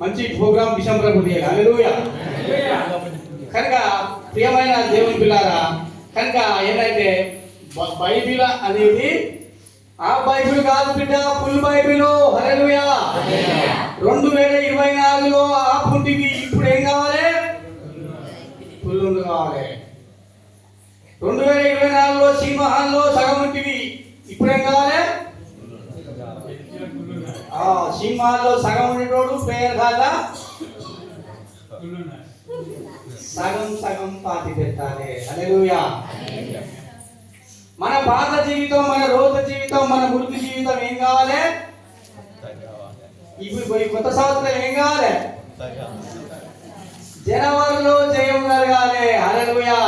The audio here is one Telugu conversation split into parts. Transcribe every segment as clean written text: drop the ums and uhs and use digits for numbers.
మంచి ప్రోగ్రాం డిసెంబర్ హల్లెలూయా. కనుక ప్రియమైన దేవుని పిల్లారా, కనుక ఏంటంటే బైబిల్ అనేది ఆ బైబిల్ కాదు బిడ్డ, ఫుల్ బైబిల్. హల్లెలూయా. 2024లో ఆ పుంటివి ఇప్పుడు ఏం కావాలి? ఫుల్ కావాలి. 2024లో సింహాల్లో సగం ఉంటివి ఇప్పుడు ఏం కావాలి? సింహాల్లో సగం ఉండేటోడు ప్రేయర్ కాదా సగం సగం పాతి పెట్టాలి. హల్లెలూయా. మన పాత జీవితం, మన రోజు జీవితం, మన మృతి జీవితం ఏం కావాలి? ఇప్పుడు కొత్త సంవత్సరం ఏం కావాలి? జనవరిలో జయం కలగాలి. హల్లెలూయా.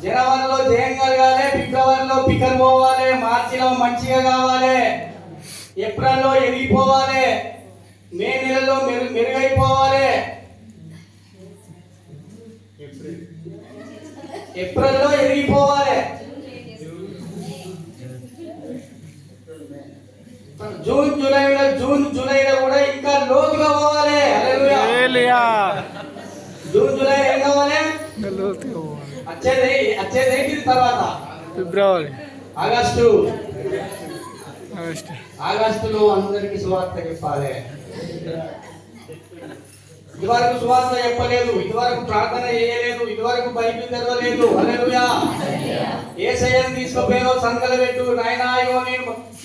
జనవరిలో జయం కలగాలి, ఫిబ్రవరిలో పికర్ పోవాలి, మార్చిలో మంచిగా కావాలి, ఏప్రిల్లో ఎదిగిపోవాలి, మే నెలలో మెరుగైపోవాలి, ఏప్రిల్లో ఎదిగిపోవాలి, జూన్ జూలైలో కూడా ఇంకా లోతుగా పోవాలి. హల్లెలూయా. జూన్ జూలై ఏం కావాలి? వచ్చేది తర్వాత ఫిబ్రవరి, ఆగస్టులో అందరికి సువార్త చెప్పాలి. ఇదివరకు సువార్త చెప్పలేదు, ఇదివరకు ప్రార్థన చేయలేదు, ఇదివరకు బైబిల్ చదవలేదు. హల్లెలూయా. యేసయ్యను తీసుకుపోయినో సంకల పెట్టు, నాయనా అయ్యో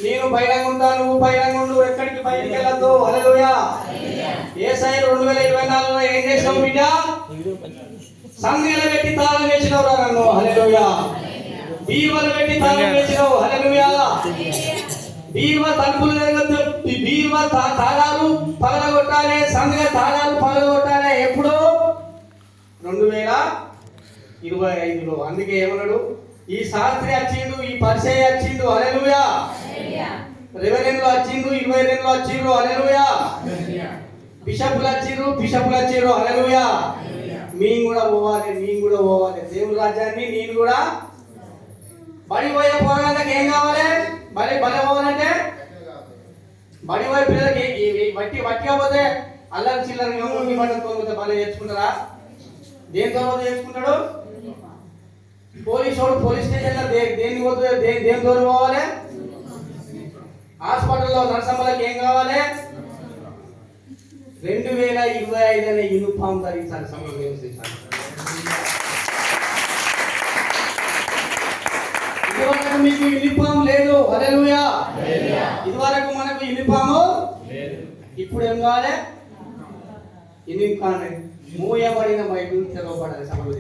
నేను బయటకు ఉంటాను, నువ్వు బయటకు ఉండు, ఎక్కడికి బయటికి వెళ్ళొద్దు. హల్లెలూయా. యేసయ్య 2024లో ఏం చేసినావు బిడ్డ? సంఘాలు పెట్టి తాళం వేసినవు నన్ను. హల్లెలూయా. బీరువాలు పెట్టి తాళం వేసినావు. హల్లెలూయా. బీరువా తలుపులు తిరగద్దు, బీరువా తాళాలు పగలగొట్టాలి, సంఘ తాళాలు పగలగొట్టాలి. ఎప్పుడు? 2025లో. అందుకే ఏమన్నాడు? ఈ శాస్త్రి వచ్చిండు, ఈ పరిచయ వచ్చిండు. హల్లెలూయా. రెవెరెండ్లు వచ్చిండు, 22లో వచ్చిండ్రు. హల్లెలూయా. బిషప్లు వచ్చిండ్రు. హల్లెలూయా. మేము కూడా పోవాలి, దేవుని రాజ్యాన్ని నేను కూడా. బడిపోయే పోరాటానికి ఏం కావాలి? బడి పోవాలంటే బడిపోయే పిల్లలకి వట్టిగా పోతే అల్లరి చిల్లర పట్టుకోకపోతే బలి నేర్చుకుంటారా? దేనితో నేర్చుకుంటాడు? పోలీస్ స్టేషన్లో దేని పోతే దేనితో పోవాలి? హాస్పిటల్లో నర్సమ్మలకి ఏం కావాలి? 2025 అనే యూనిఫామ్ ధరించాలి. ఇదివరకు మీకు యూనిఫామ్ లేదు. హల్లెలూయా. ఇదివరకు మనకు యూనిఫామ్ లేదు. ఇప్పుడు ఏం కావాలి? యూనిఫామ్ మూయబడిన బైబిల్ తెరవబడాలి. సభలో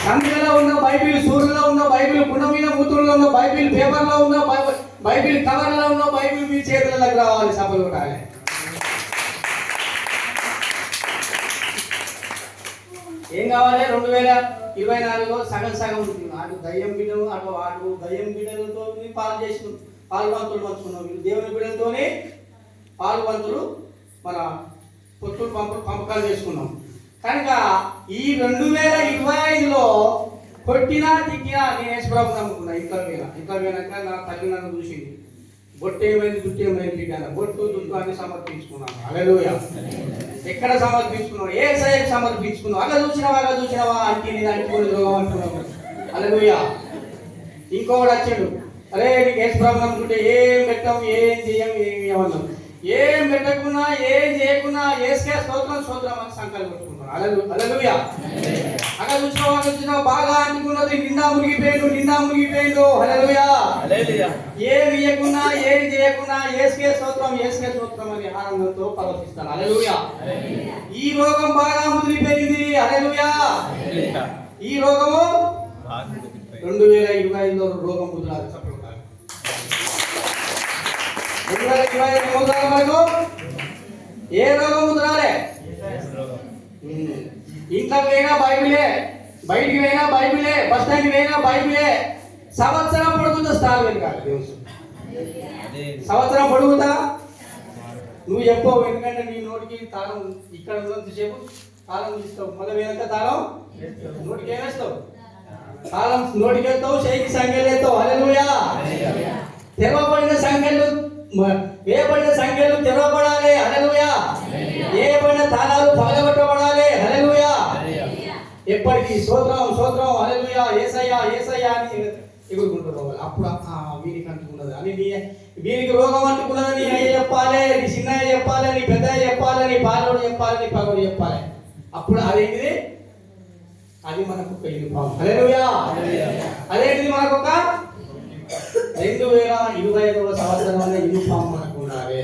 సంఖ్యలో ఉన్న బైబిల్, సూర్యులో ఉన్న బైబిల్, గుణ మీద మూతుల్లో ఉన్న బైబిల్, పేపర్లో ఉన్న బైబిల్, కవర్లో ఉన్న బైబిల్ మీ చేతులకు రావాలి. సభలు ఉండాలి. ఏం కావాలి? 2024లో సగం అటు దయ్యం బిడ్డలు, అటు దయ్యం బిడ్డలతో పాల్వంతులు పంచుకున్నాం. దేవుని బిడ్డలతో పాల్వంతులు మన పొత్తులు పంపకాలు చేసుకున్నాం. కనుక ఈ 2025లో కొట్టినా తిట్టినా నేను యేసుప్రభుని నమ్ముకున్నా. ఇంట్లో పోయినాక నా తల్లి నన్ను చూసింది. బొట్టు ఏమైంది, దుట్టు ఏమైంది బిడ్డ, బొట్టు దుట్టు అన్ని సమర్పించుకున్నాను. హల్లెలూయా. ఎక్కడ సమర్పించుకున్నావు? యేసయ్యకు సమర్పించుకున్నావు. అలా చూసినావా అంటే నేను అంటుకుని రోగం అంటున్నావు. హల్లెలూయా. ఇంకొకటి వచ్చాడు, అరే నీకు యేసుప్రభుని నమ్ముకుంటే ఏం పెట్టాం, ఏం చేయం, ఏమి అన్నాం. ఏం పెట్టకున్నా, ఏం చేయకున్నా యేసుకే స్తోత్రం అని సంకల్పం పెట్టుకున్నాను. హల్లెలూయా. అక్కడ చూసినావు బాగా అంటుకున్నది, నిండా మునిగిపోయిండు. హల్లెలూయా. ఏం ఇయ్యకున్నా, ఏం చేయకున్నా యేసుకే స్తోత్రం అని ఆనందంతో పరవశిస్తాను. హల్లెలూయా. ఈ రోగం బాగా ముదిరిపోయింది. హల్లెలూయా. ఈ రోగము 2025లో రోగం ముదిరాలి. చెప్పండి. 2025 ముదిరాలి. మనకు ఏ రోగం ముదిరాలి? ఇంట్లో పోయినా బైబిలే, బయటికి పోయినా బైబిలే, బస్ స్టాండ్కి పోయినా బైబిలే. సంవత్సరం పొడుగుతా స్టార్ వెనకాలి. సంవత్సరం పొడుగుతా నువ్వు చెప్పవు. ఎందుకంటే నీ నోటికి తాళం ఇక్కడ ఉన్నంతసేపు తాళం తీస్తావు, మళ్ళీ వెనక తాళం నోటికి ఏమేస్తావు? తాళం నోటికి వేస్తావు, చేయికి సంఖ్యలు వేస్తావు. హల్లెలూయా. తెరవబడిన సంఖ్యలు వేయబడిన సంఖ్యలు తెరవబడాలి. హల్లెలూయా. వేయబడిన తాళాలు పగలగొట్టబడాలి. హల్లెలూయా. ఎప్పటికీ స్తోత్రం స్తోత్రం హల్లెలూయా యేసయ్యా యేసయ్యా అని ఎగురుకుంటూ పోవాలి. అప్పుడు వీరికి అంటుకున్నది అని వీరికి రోగం అంటుకున్నది నీ అయ్య చెప్పాలి, నీ చిన్నయ్య చెప్పాలి, నీ పెద్దయ్య చెప్పాలి, నీ పాలోడు చెప్పాలి, నీ పగోడు చెప్పాలి. అప్పుడు అదేంటిది? అది మనకు ఒక యూనిఫామ్. హల్లెలూయా. అదేంటిది? మనకు ఒక 2025వ సంవత్సరం అనే యూనిఫామ్ మనకు ఉండాలి.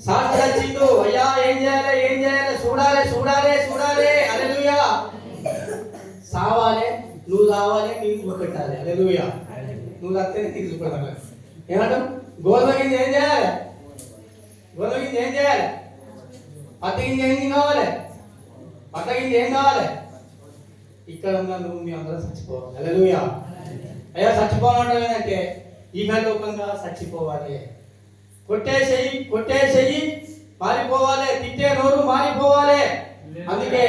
శాస్త్ర చిందు అయ్యా ఏం చేయాలి ఏం చేయాలి చూడాలి చూడాలి చూడాలి. హల్లెలూయా. సావాలి, నువ్వు కావాలి, నీకు చూపెట్టాలి. హల్లెలూయా. నువ్వు తప్పితే నీకు చూపెట్టాలి. ఏమంటావు? గోధుమ గింజ ఏం చేయాలి? గోధుమ గింజ ఏం చేయాలి? పత్తి గింజ ఏం కావాలి? పత్త గింజ ఏం కావాలి? ఇక్కడ ఉన్న నువ్వు మీ అందరూ చచ్చిపోవాలి. హల్లెలూయా. అయ్యా చచ్చిపోవాలంటే ఏంటంటే ఈహలోకంగా చచ్చిపోవాలి. కొట్టేసేయి మారిపోవాలి, తిట్టే నోరు మారిపోవాలి. అందుకే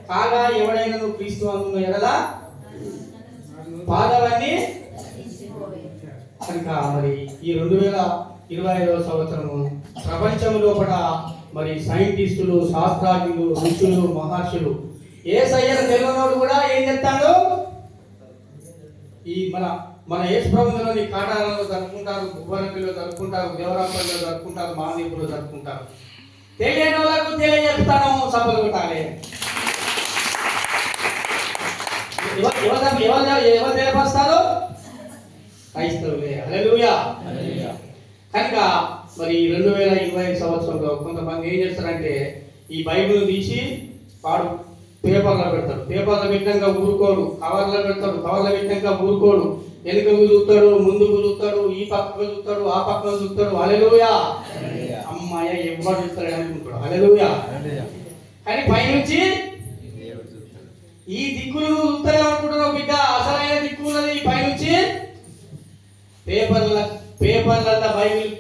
కాగా ఎవడైనా నువ్వు క్రీస్తు అందున్న ఎడలా పాదాలన్నీ కనుక మరి ఈ 2025వ సంవత్సరము ప్రపంచం లోపల మరి సైంటిస్టులు, శాస్త్రజ్ఞులు, ఋషులు, మహర్షులు యేసయ్యను తెలియనోడు కూడా ఏం చెప్తాడు? ఈ మన యేసుప్రభువులోని కాటాలలో జరుపుకుంటారు, గుబ్బరపిలో జరుపుకుంటారు, దేవరాంపల్లిలో జరుపుకుంటారు, మానదీపులో జరుపుకుంటారు. తెలియని వాళ్ళకు తెలియజెప్తాను. సభలు కొట్టాలి. ఎవరు తెలియపరుస్తారు? క్రైస్తవులే. హల్లెలూయా. కనుక మరి 2025 సంవత్సరంలో కొంతమంది ఏం చేస్తారంటే ఈ బైబిల్ తీసి వాడు పేపర్లో పెడతాడు. పేపర్లో పెట్టినాక ఊరుకోడు, కవర్లో పెడతాడు, కవర్లో పెట్టినాక ఊరుకోడు, వెనుకకు చూస్తాడు, ముందుకు చూస్తాడు, ఈ పక్కకు చూస్తాడు, ఆ పక్కకు చూస్తాడు. హల్లెలూయా. అమ్మాయ ఎవరు చూస్తాడు అనుకుంటాడు. హల్లెలూయా. కానీ పైనుంచి ఈ దిక్కులు చూస్తాడు అనుకుంటున్నావు బిడ్డ. అసలైన దిక్కు ఉన్నది పైనుంచి. పేపర్లల్లో బైబిల్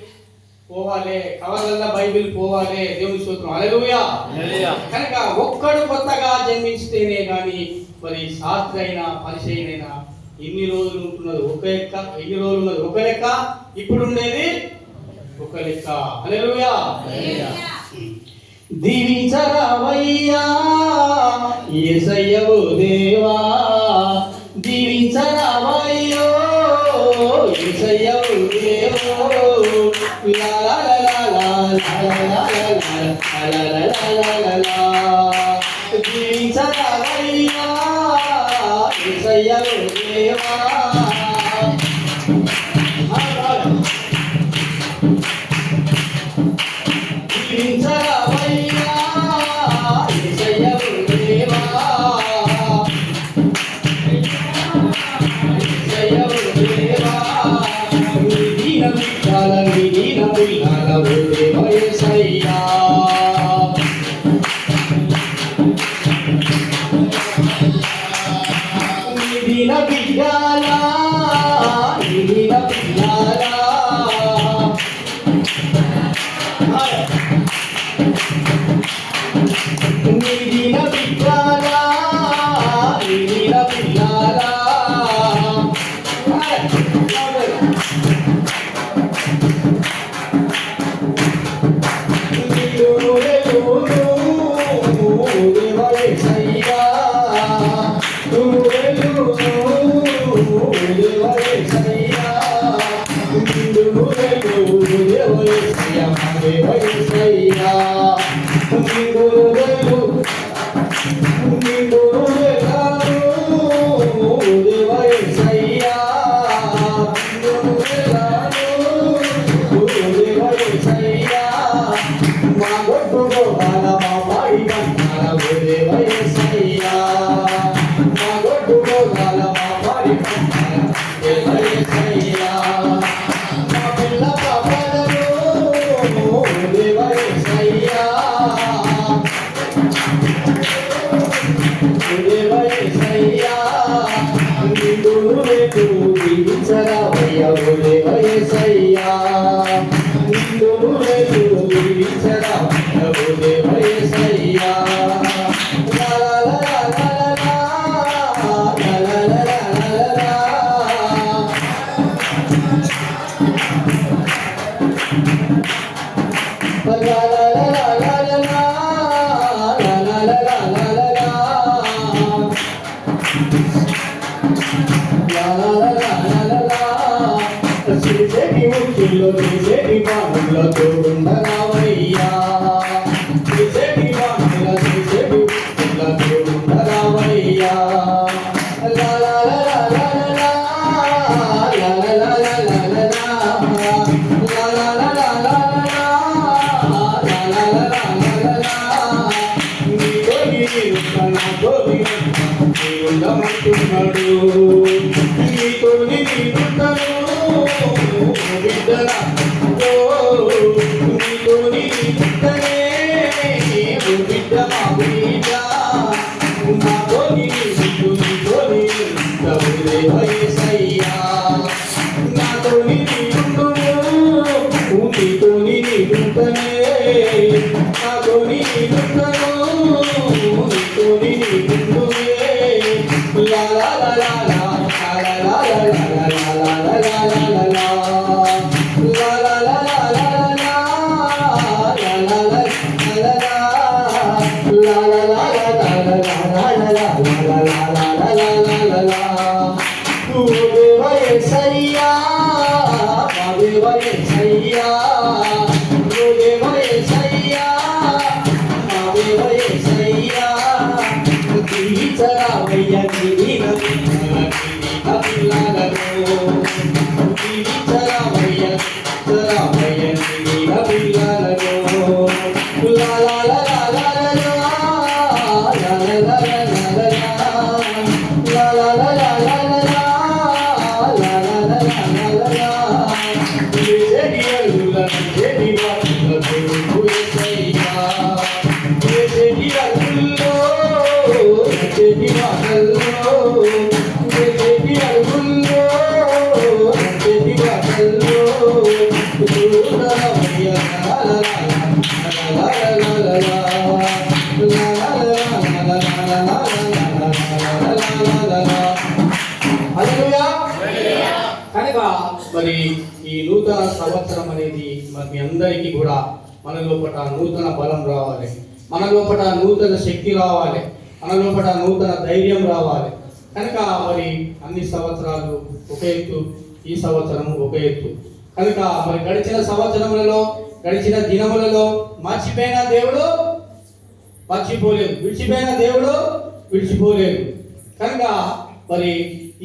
పోవాలి, కవర్లల్లో బైబిల్ పోవాలి. దేవుని స్తోత్రం. హల్లెలూయా. కనుక ఒక్కడు కొత్తగా జన్మించితేనే కానీ మరి శాస్త్రి అయినా పరిచయనైనా ఎన్ని రోజులు ఉంటున్నది ఒక లెక్క, ఎన్ని రోజులు ఉన్నది ఒక లెక్క, ఇప్పుడు ఉండేది ఒక లెక్క. హల్లెలూయా. దీవించరావయ్యా యేసయ్యవు దేవా, దీవించరావయ్యో యేసయ్యవు దేవో. లా లా లా లా లా లా లా. దీవించరావయ్యా యేసయ్యవు దేవా. దీవించరావయ్యా యేసయ్యవు దేవా, యేసయ్యవు దేవా. దీన బిడ్డల ఓ దేవా యేసయ్యా. దీన బిడ్డల చేసేటి ఉచ్చుల్లో చేసేటి బాణులతో ఉండరావయ్యా చేసేటి బాణుల చేసేటి ఉచ్చులతో ఉండరావయ్యా ఉండమంటున్నాడు నీతో నీకుంటాను బిడ్డలా నీతో నీకుంటనే బిడ్డ మా బిడ్డ నాతో నీతో నీసయ్యా నాతో నీకుంటును నీతో నీకుంటనే నాతో నీకుంటను నీతో నీకుంటునే la la la la la la la la la la la la la కనుక మరి ఈ నూతన సంవత్సరం అనేది మరి అందరికీ కూడా మన లోపల నూతన బలం రావాలి, మన లోపల నూతన శక్తి రావాలి, మన లోపల నూతన ధైర్యం రావాలి. కనుక మరి అన్ని సంవత్సరాలు ఒక ఎత్తు, ఈ సంవత్సరం ఒక ఎత్తు. కనుక మరి గడిచిన సంవత్సరములలో గడిచిన దినములలో మర్చిపోయిన దేవుడు మర్చిపోలేదు, విడిచిపోయిన దేవుడు విడిచిపోలేదు. కనుక మరి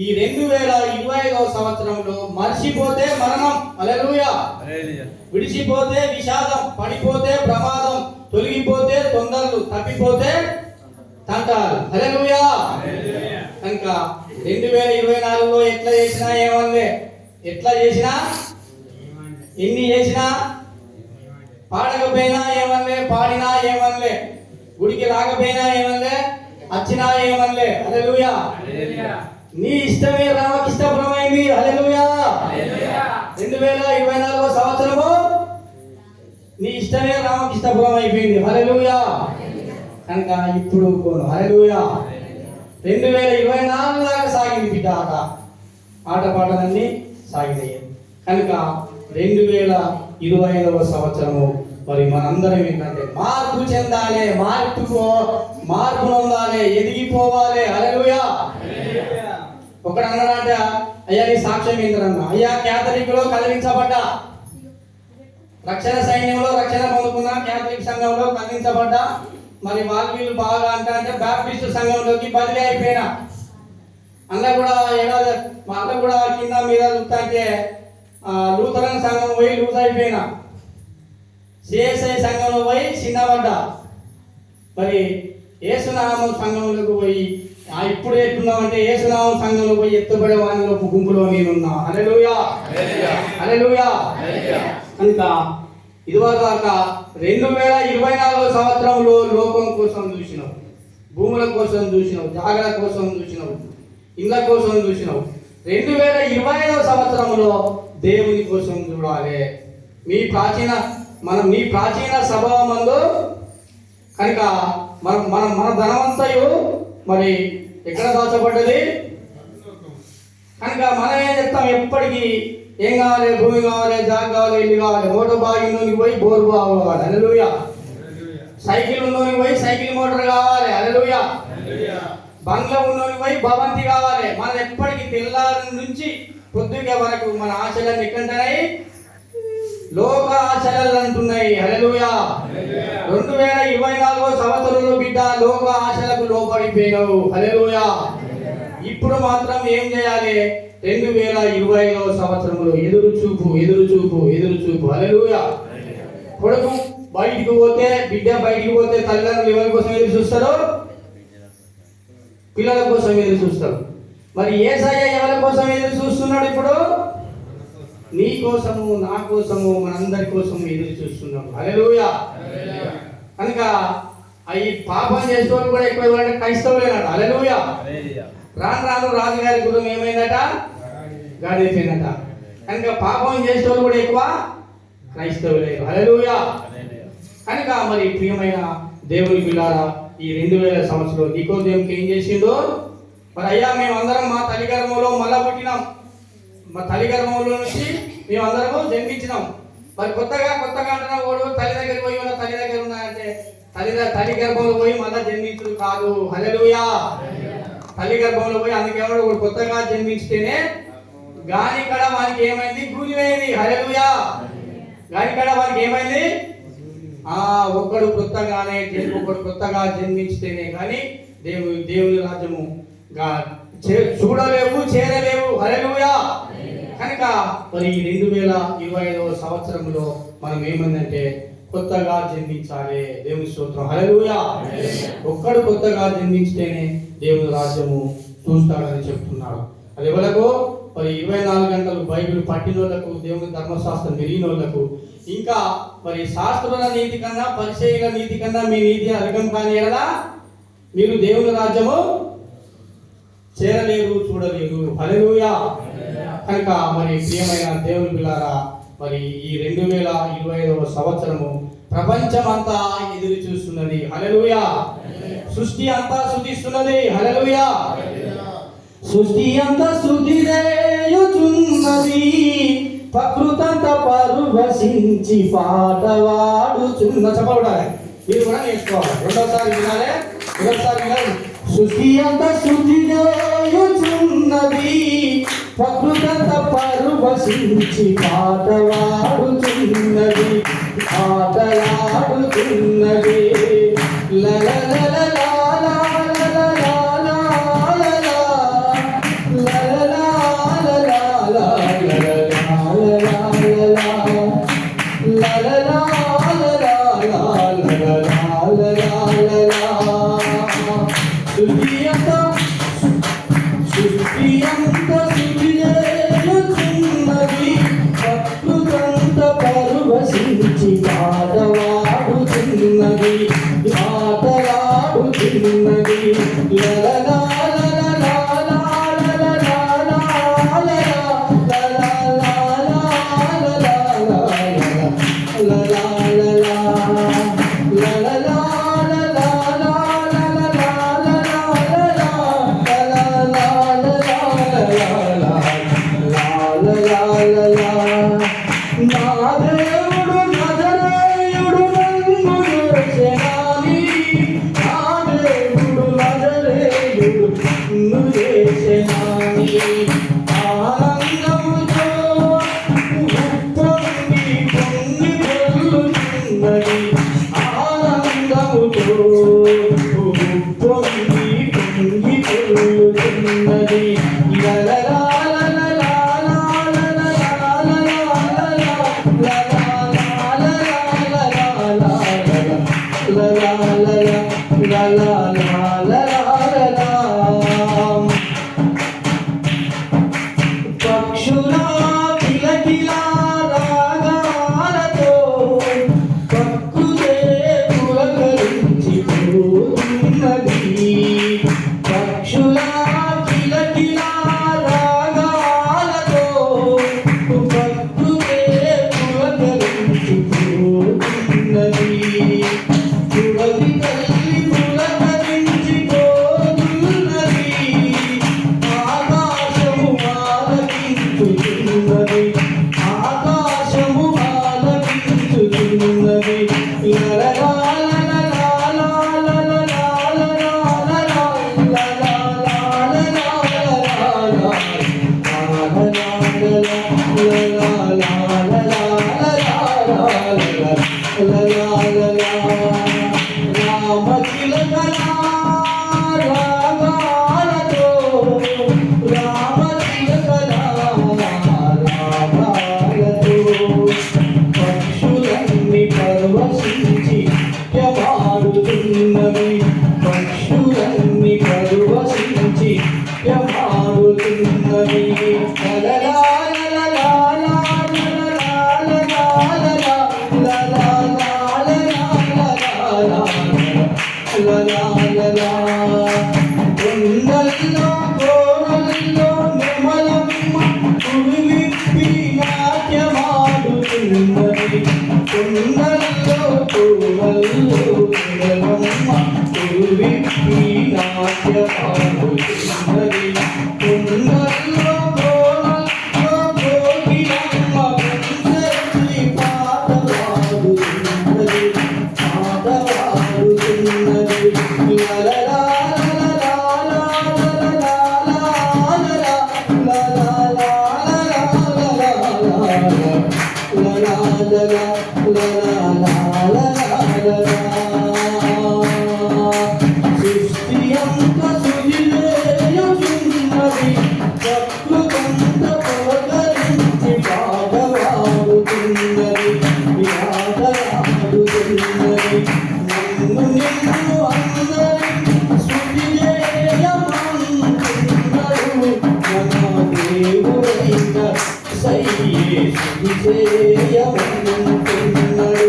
ఈ 2025వ సంవత్సరంలో మర్చిపోతే మరణం, హల్లెలూయా, విడిచిపోతే విషాదం, పడిపోతే ప్రమాదం, తొలగిపోతే తొందరలు, తప్పిపోతే తంటాలు, హల్లెలూయా. కనుక 2024లో ఎట్లా చేసినా ఏమనలే, ఎట్లా చేసినా ఎన్ని చేసినా పాడకపోయినా ఏమనలే, పాడినా ఏమనలే, గుడికి రాకపోయినా ఏమనలే, వచ్చినా ఏమనలే, హల్లెలూయా. నీ ఇష్టమే రామకి ఇష్టపరమైంది, హల్లెలూయా. 2024వ సంవత్సరము నీ ఇష్టమే రామకి ఇష్టపరం అయిపోయింది, హల్లెలూయా. కనుక ఇప్పుడు హల్లెలూయా 2024 దాకా సాగింది బిడ్డ ఆట పాటలన్నీ సాగినాయి. కనుక 2025వ సంవత్సరము మరి మనందరం ఏంటంటే మార్పు చెందాలి, మార్పు నొందాలి, ఎదిగిపోవాలి, హల్లెలూయా. ఒకడు అన్నాడంట, అయ్యా నీ సాక్ష్యం ఏంటన్నా, అయ్యా క్యాథలిక్లో కదిలించబడ్డా, రక్షణ సైన్యంలో రక్షణ పొందుకున్న క్యాథలిక్ సంఘంలో కదిలించబడ్డా, మరి వీళ్ళు బాగా అంటే బ్యాప్టిస్ట్ సంఘంలోకి బదిలీ అయిపోయినా, అందులో కూడా వాళ్ళ కూడా కింద మీద చూస్తే లూథరన్ సంఘం పోయి లూజ్ అయిపోయినా, సిఎస్ఐ సంఘంలో పోయి చిన్నబడ్డా, మరి యేసునామం సంఘంలోకి పోయి ఇప్పుడు ఎట్టున్నామంటే యేసునామం సంఘంలో పోయి ఎత్తుబడే వానిలో గుంపులో నేనున్నా, హల్లెలూయా, హల్లెలూయా. కనుక ఇదివరదాకా 2024వ సంవత్సరంలో లోకం కోసం చూసినావు, భూముల కోసం చూసినావు, జాగ్రత్త కోసం చూసినావు, ఇళ్ళ కోసం చూసినావు. 2025వ సంవత్సరంలో దేవుని కోసం చూడాలి. మీ ప్రాచీన స్వభావమందు కనుక మన ధనవంతయు మరి ఎక్కడ దాచబడ్డది. కనుక మనం ఏం చెప్తాం, ఎప్పటికీ ఏం కావాలి? భూమి కావాలి, జాగ్ కావాలి, ఇల్లు కావాలి. మోటార్ బాగిలోనికి పోయి బోర్ బాగు కావాలి. హల్లెలూయా. సైకిల్ ఉన్నోనికి పోయి సైకిల్ మోటార్ కావాలి. హల్లెలూయా. బంగ్లా ఉన్నోనికి పోయి భవంతి కావాలి. మనం ఎప్పటికీ తెల్లారి నుంచి పొద్దుగా వరకు మన ఆశలన్నీ ఎక్కడుంటున్నాయి? లోక ఆశలు అంటున్నాయి. హల్లెలూయా. 2024 సంవత్సరంలో బిడ్డ లోక ఆశలకు లోపడిపోయినావు. హల్లెలూయా. ఇప్పుడు మాత్రం ఏం చేయాలి? 2025 సంవత్సరంలో ఎదురు చూపు, ఎదురు చూపు, ఎదురు చూపు. హల్లెలూయా. కొడుకు బయటికి పోతే, బిడ్డ బయటికి పోతే తల్లిదండ్రులు ఎవరి కోసం ఎదురు చూస్తారు? పిల్లల కోసం ఎదురు చూస్తారు. మరి యేసయ్య ఎవరి కోసం ఎదురు చూస్తున్నాడు? ఇప్పుడు నీ కోసము, నా కోసము, మనందరి కోసం ఎదురు చూస్తున్నాము. హల్లెలూయా. కనుక ఈ పాపం చేసేవాళ్ళు కూడా ఎక్కువ ఎవరంటే క్రైస్తవులేనట. హల్లెలూయా. రాను రాను రాజుగారి గురం ఏమైందట? గాడిపోయిందట. కనుక పాపం చేసేవాళ్ళు కూడా ఎక్కువ క్రైస్తవులే. హల్లెలూయా. కనుక మరి ప్రియమైన దేవుని పిల్లారా, ఈ 2000 సంవత్సరంలో నికోదేముకి ఏం చేసిండో మరి, అయ్యా మేమందరం మా తల్లి గర్భంలో మళ్ళా పుట్టినాం, మా తల్లి గర్భంలో నుంచి మేమందరము జన్మించినాం. మరి కొత్తగా అంటున్నా వాడు తల్లి దగ్గర పోయి ఉన్న తల్లి దగ్గర ఉన్నాయంటే తల్లి గర్భంలో పోయి మళ్ళా జన్మించుడు కాదు. హల్లెలూయా. తల్లి గర్భంలో పోయి అందుకేమో వాడు కొత్తగా జన్మించితేనే గాని కడ వానికి ఏమైంది? గూలిపోయింది. హల్లెలూయా. గాని కడ వానికి ఏమైంది? ఒక్కడు కొత్తగానే ఒకడు కొత్తగా జన్మించితేనే కానీ దేవుని రాజ్యము చూడలేవు, చేరలేవు. హల్లెలూయా. కనుక మరి 2025 సంవత్సరంలో మనం ఏమందంటే కొత్తగా జన్మించాలి. దేవుని స్తోత్రం. హల్లెలూయా. ఒక్కడు కొత్తగా జన్మించితేనే దేవుని రాజ్యము చూస్తాడని చెప్తున్నాడు. అది ఎవరకు? మరి 24 గంటలు బైబిల్ పట్టినోళ్లకు, దేవుని ధర్మశాస్త్రం మెరిగినోళ్లకు, ఇంకా మరి శాస్త్రుల నీతి కన్నా పరిచయుల నీతి కన్నా మీ నీతి అధికం కానీ ఎడలా మీరు దేవుని రాజ్యము చేరలేరు, చూడలేరు. హల్లెలూయా. కనుక మరి ప్రియమైన దేవుని పిల్లారా, మరి ఈ 2025 సంవత్సరము ప్రపంచమంతా ఎదురు చూస్తున్నది. హల్లెలూయా. సృష్టి అంతా స్తుతిస్తున్నది. హల్లెలూయా. సృష్టి అంతా స్తుతిచేయుచున్నది, ప్రకృతంతా పరవశించి పాటవాడుచున్న. చెప్పబడాలి. మీరు కూడా నేర్చుకోవాలి. రెండోసారి వినాలి. సృష్టి అంతా స్తుతిచేయుచున్నది, ప్రకృతంతా పరవశించి పాటవాడుచున్నది, పాటలాడుచున్నది. పక్షుల కిలకిల రాగాలతో ఉన్నది పక్షులన్నీ పరవశించి యమాడుతున్నవి పక్షులన్నీ పరవశించి యమాడుతున్నవి కొండల్లో కోరల్లో నెమలమ్మ కుడివిప్పి నాట్యమాడుతున్నది కొండల్లో కోరల్లో నెమలమ్మ కుడివిప్పి నాట్యమాడుతున్నది కొండల్లో కోరల్లో కోకిలమ్మ కొండెత్తి పాటలాడుతున్నది సృష్టియంత సుజిలేయున్నది ప్రకృతంత పవగరించి పాటలాడుతున్నది పాటలాడుతున్నది నన్ను నిన్ను అందరి శృతి చేయమంటున్నాడు మన దేవుడైన సయ్యే శృతి చేయమంటున్నాడు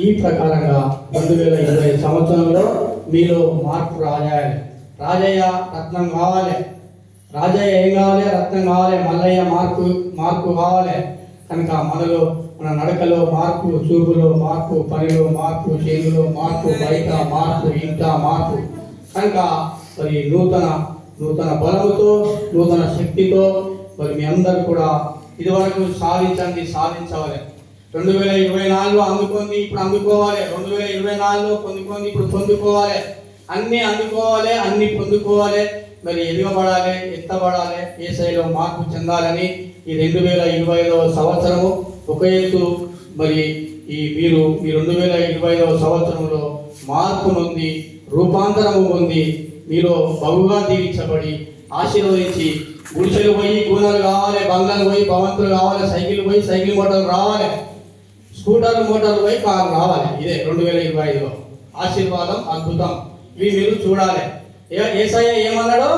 ఈ ప్రకారంగా 2020 సంవత్సరంలో మీలో మార్పు రాజాలి. రాజయ్య రత్నం కావాలి. రాజయ్య ఏం కావాలి? రత్నం కావాలి. మల్లయ్య మార్పు కావాలి. కనుక మనలో మన నడకలో మార్పు, చూపులో మార్పు, పనిలో మార్పు, చేనులో మార్పు, బయట మార్పు, ఇంట మార్పు. కనుక మరి నూతన బలముతో, నూతన శక్తితో మరి మీ అందరూ కూడా ఇదివరకు సాధించాలి. 2024 అందుకుంది, ఇప్పుడు అందుకోవాలి. 2024 పొందుకుంది, ఇప్పుడు పొందుకోవాలి. అన్నీ అందుకోవాలి, అన్నీ పొందుకోవాలి. మరి ఎదుగబడాలి, ఎత్తబడాలి, యేసయ్యలో మార్పు చెందాలని ఈ 2025వ సంవత్సరము ఒక ఎత్తు. మరి మీరు ఈ 2025వ సంవత్సరంలో మార్పు నొంది, రూపాంతరము పొంది, మీరు బహుగా దీవించబడి ఆశీర్వదించి గుడిసెలు పోయి గూనెలు కావాలి, బంగ్లాలు పోయి భవంతులు కావాలి, సైకిల్ పోయి సైకిల్ మోటార్లు రావాలి, స్కూటర్లు మోటార్లు పోయి కార్లు రావాలి. ఇదే 2025లో ఆశీర్వాదం, అద్భుతం. ఇవి మీరు చూడాలి. యేసయ్య ఏమన్నాడు?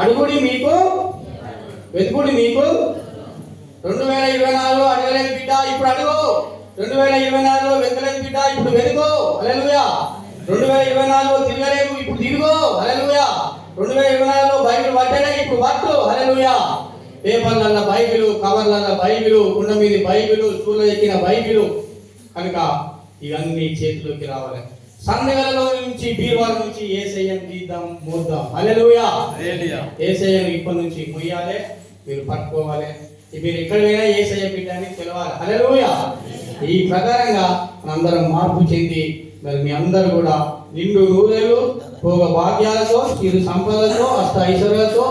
అడుగుడి మీకు, వెతుకుడి మీకు. 2024లో అడగలేని బిడ్డ ఇప్పుడు అడుగు. 2024లో వెతకలేని బిడ్డ ఇప్పుడు వెతుకు. హల్లెలూయా. 2024లో తిరగలేవు, ఇప్పుడు తిరుగు. హల్లెలూయా. 2024లో బైబిల్ పట్టలే, ఇప్పుడు పట్టు. హల్లెలూయా. పేపర్లల్ల బైబిల్, కవర్లల్ల బైబిల్, కుండ మీద బైబిల్, స్కూల్లో ఎక్కిన బైబిల్. కనుక ఇవన్నీ చేతిలోకి రావాలి. సందేహాలలో నుంచి, బీరువాల నుంచి యేసయ్యను తీద్దాం, మోద్దాం. హల్లెలూయా. యేసయ్యను ఇప్పటి నుంచి మొయ్యాలి, మీరు పట్టుకోవాలి. మీరు ఎక్కడైనా యేసయ్య బిడ్డ అని తెలవాలి. హల్లెలూయా. ఈ ప్రకారంగా మనందరం మార్పు చెంది మరి మీ అందరూ కూడా నిండు నూరేళ్ళు భోగ భాగ్యాలతో, చిరు సంపదలతో, అష్ట ఐశ్వర్యాలతో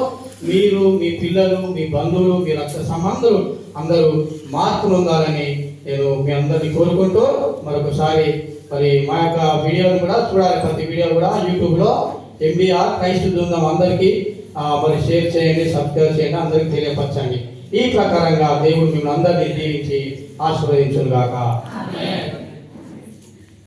మీరు, మీ పిల్లలు, మీ బంధువులు, మీ రక్త సంబంధులు అందరూ మార్పు పొందాలని నేను మీ అందరినీ కోరుకుంటూ మరొకసారి మరి మా యొక్క వీడియోలు కూడా చూడాలి. ప్రతి వీడియో కూడా యూట్యూబ్లో MBR క్రైస్తవ బృందం అందరికీ మరి షేర్ చేయండి, సబ్స్క్రైబ్ చేయండి, అందరికీ తెలియపరచండి. ఈ ప్రకారంగా దేవుడు మిమ్మల్ని అందరినీ దీవించి ఆశీర్వదించును గాక.